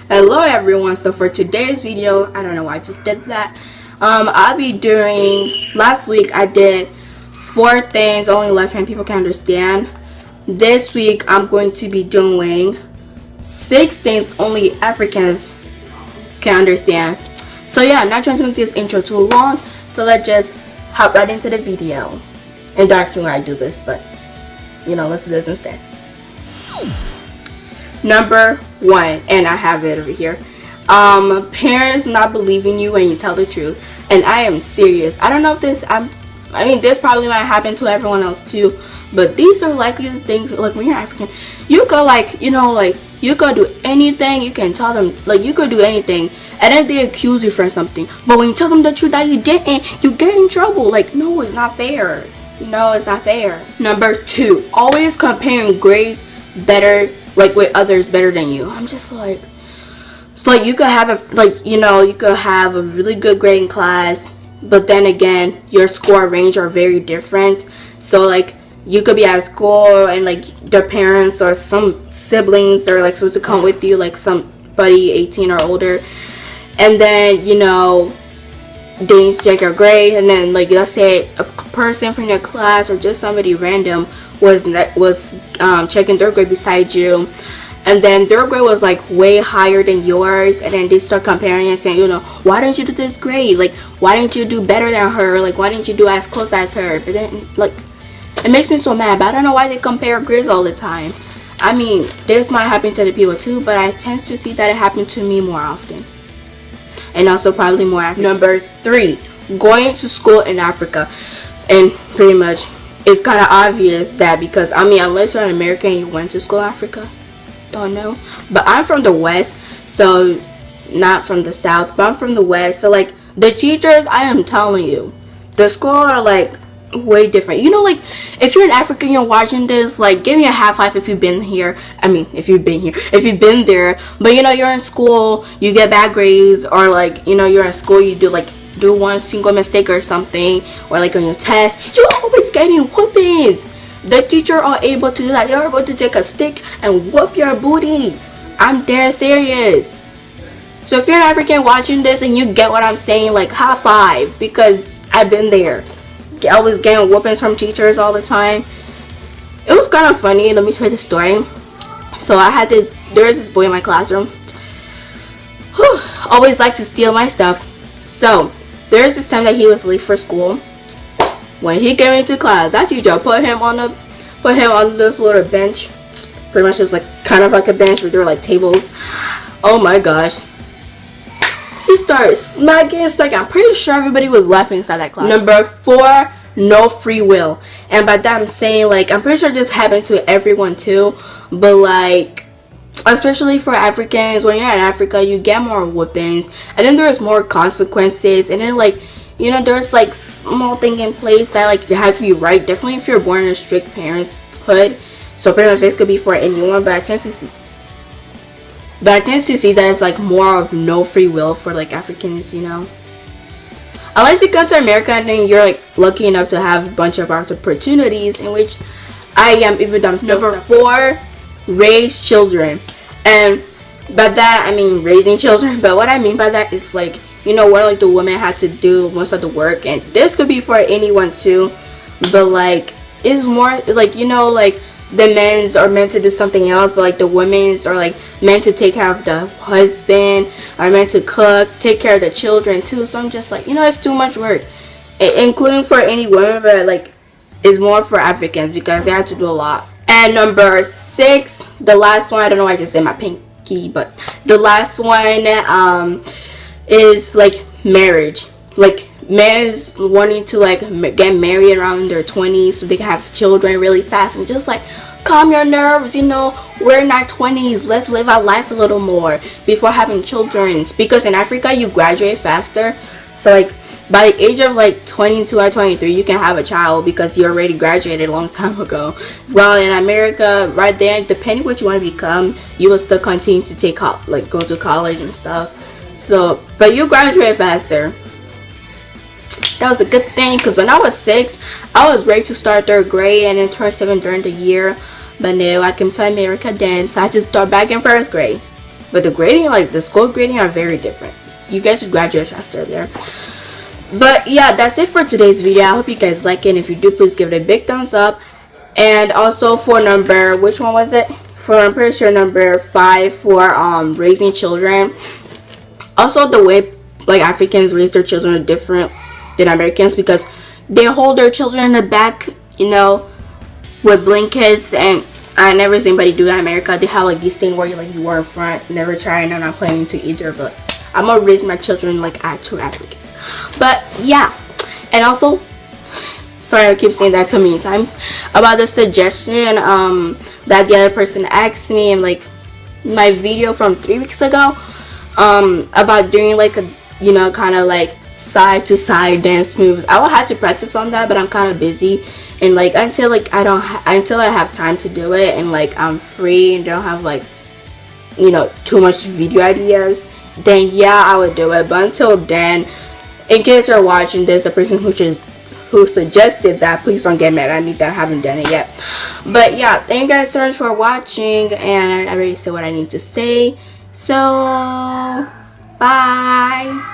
Hello everyone, so for today's video, I don't know why I just did that. I'll be doing, last week I did 4 things only left-hand people can understand. This week I'm going to be doing 6 things only Africans can understand. So yeah, I'm not trying to make this intro too long, so let's just hop right into the video. And don't ask me why I do this, but you know, let's do this instead. Number 1, and I have it over here. Parents not believing you when you tell the truth. And I am serious. I don't know if this, I mean, this probably might happen to everyone else too, but these are likely the things, like when you're African, you go like, you know, like you could do anything, you can tell them, like you could do anything, and then they accuse you for something, but when you tell them the truth that you didn't, you get in trouble. Like, no, it's not fair. You know, it's not fair. Number 2, always comparing grades better, like with others better than you. I'm just like, it's like you could have a, like, you know, you could have a really good grade in class, but then again, your score range are very different. So like, you could be at school and like their parents or some siblings are like supposed to come with you, like somebody 18 or older, and then, you know, they check your grade, and then like, let's say a person from your class or just somebody random was checking their grade beside you, and then their grade was like way higher than yours, and then they start comparing and saying, you know, why didn't you do this grade? Like, why didn't you do better than her? Like, why didn't you do as close as her? But then, like, it makes me so mad. But I don't know why they compare grades all the time. I mean, this might happen to the people too, but I tend to see that it happened to me more often, and also probably more African. Number 3, going to school in Africa. And pretty much it's kind of obvious that, because I mean, unless you're an American and you went to school in Africa, don't know, but I'm from the West, so not from the South, but I'm from the West. So like, the teachers, I am telling you, the school are like way different. You know, like if you're an African, you're watching this, like give me a half life if you've been here. I mean, if you've been there, but you know, you're in school, you get bad grades, or like, you know, you're in school, you do one single mistake or something, or like on your test, you always getting whoopings. The teacher are able to do that. They're able to take a stick and whoop your booty. I'm dead serious. So if you're an African watching this and you get what I'm saying, like high five, because I've been there. I was getting whoopings from teachers all the time. It was kind of funny. Let me tell you the story. So there's this boy in my classroom who always liked to steal my stuff. So there's this time that he was late for school. When he came into class, that teacher put him on this little bench. Pretty much it was like kind of like a bench, but there were like tables. Oh my gosh. He started smacking. I'm pretty sure everybody was laughing inside that class. Number 4, no free will. And by that I'm saying, like, I'm pretty sure this happened to everyone too, but like, especially for Africans, when you're in Africa, you get more whoopings, and then there's more consequences, and then like, you know, there's like small thing in place that like you have to be right. Definitely if you're born in a strict parenthood. So pretty much this could be for anyone, but I tend to see that it's like more of no free will for like Africans, you know. Unless you come to America and then you're like lucky enough to have a bunch of opportunities, in which I am, even though I'm still. Number 4, raise children. And by that I mean raising children, but what I mean by that is like, you know, where like the women had to do most of the work, and this could be for anyone too, but like it's more like, you know, like the men's are meant to do something else, but like the women's are like meant to take care of the husband, are meant to cook, take care of the children too. So I'm just like, you know, it's too much work, including for any women, but like it's more for Africans because they have to do a lot. And number 6, the last one, I don't know why I just did my pinky, but the last one is like marriage. Like men is wanting to like get married around their 20s so they can have children really fast, and just like, calm your nerves, you know, we're in our 20s, let's live our life a little more before having children, because in Africa you graduate faster. So like by the age of like 22 or 23 you can have a child because you already graduated a long time ago. Well, in America, right there, depending what you want to become, you will still continue to take like go to college and stuff. So but you graduate faster. That was a good thing, because when I was 6 I was ready to start 3rd grade and then turn 7 during the year, but no, I came to America then, so I just started back in 1st grade. but the grading, like the school grading, are very different. You guys should graduate faster there. But yeah, that's it for today's video. I hope you guys like it, and if you do, please give it a big thumbs up. And also for number, which one was it? For, I'm pretty sure, number 5 for raising children. Also, the way like Africans raise their children are different than Americans, because they hold their children in the back, you know, with blankets. And I never seen anybody do that in America. They have like this thing where you were in front. Never try, and I'm not planning to either, but I'm gonna raise my children like actual Africans. But yeah, and also, sorry I keep saying that so many times, about the suggestion that the other person asked me in like my video from 3 weeks ago, about doing like a, you know, kind of like side to side dance moves. I will have to practice on that, but I'm kind of busy, and like until like until I have time to do it, and like I'm free and don't have like, you know, too much video ideas, then yeah, I would do it. But until then, in case you're watching this, the person who suggested that, please don't get mad at me that I haven't done it yet. But yeah, thank you guys so much for watching, and I already said what I need to say, so bye.